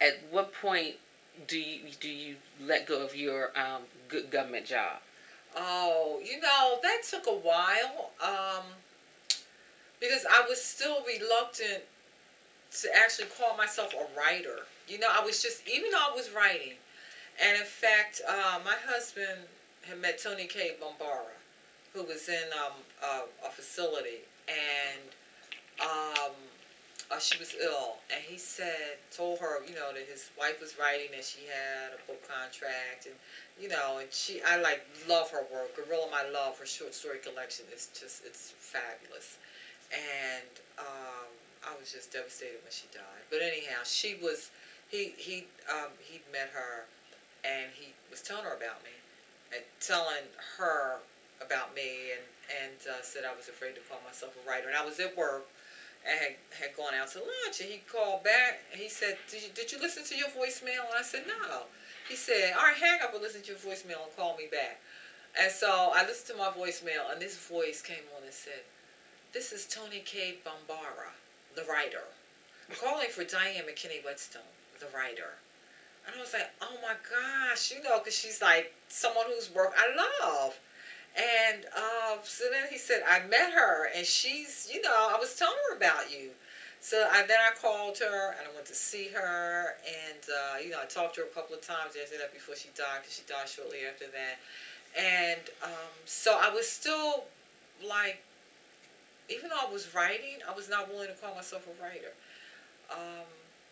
At what point do you let go of your good government job? Oh, that took a while. Because I was still reluctant to actually call myself a writer. I was just, even though I was writing, and in fact, my husband had met Toni Cade Bambara, who was in a facility, and um, she was ill, and he told her, that his wife was writing, and she had a book contract, and I like love her work. Gorilla My Love, her short story collection is just, it's fabulous, and I was just devastated when she died. But anyhow, he'd met her, and he was telling her about me, and telling her about me, and said I was afraid to call myself a writer, and I was at work and had gone out to lunch, and he called back, and he said, did you listen to your voicemail? And I said, no. He said, all right, hang up and listen to your voicemail and call me back. And so I listened to my voicemail, and this voice came on and said, this is Toni Cade Bambara, the writer, calling for Diane McKinney-Whetstone, the writer. And I was like, oh my gosh, because she's like someone whose work I love. And so then he said, I met her, and she's, I was telling her about you. So then I called her, and I went to see her, and, I talked to her a couple of times after that before she died, because she died shortly after that. And so I was still, like, even though I was writing, I was not willing to call myself a writer.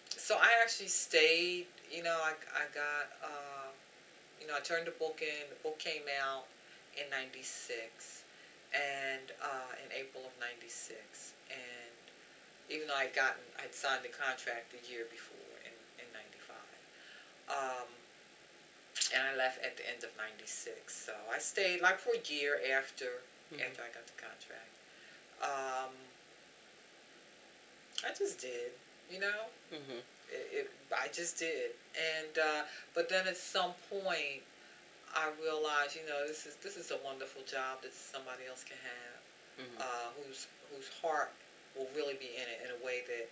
So I actually stayed, I got, I turned the book in. The book came out in 96, and in April of 96. And even though I'd signed the contract the year before in 95. And I left at the end of 96. So I stayed like for a year after I got the contract. I just did, I just did. And but then at some point I realized, this is a wonderful job that somebody else can have, whose heart will really be in it in a way that,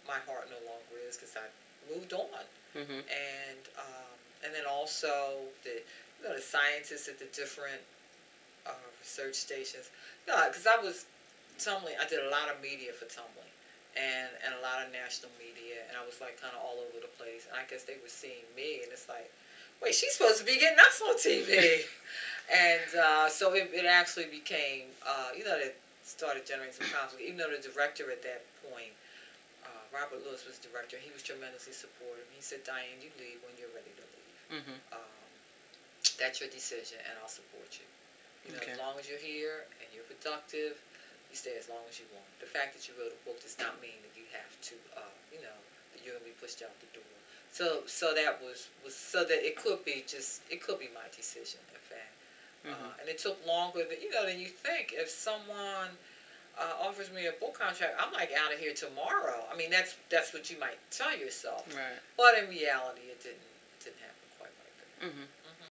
my heart no longer is, because I moved on. And then also the scientists at the different research stations. No, because I did a lot of media for Tumbling, and a lot of national media, and I was like kind of all over the place. And I guess they were seeing me, and it's like, wait, she's supposed to be getting us on TV. And so it actually became, that started generating some conflict, even though the director at that point, Robert Lewis was the director. He was tremendously supportive. He said, Diane, you leave when you're ready to leave. That's your decision, and I'll support you. As long as you're here and you're productive, you stay as long as you want. The fact that you wrote a book does not mean that you have to, that you're going to be pushed out the door. So that was so that it could be my decision, in fact. And it took longer than you think. If someone offers me a book contract, I'm like out of here tomorrow. I mean, that's what you might tell yourself. Right. But in reality, it didn't happen quite like that.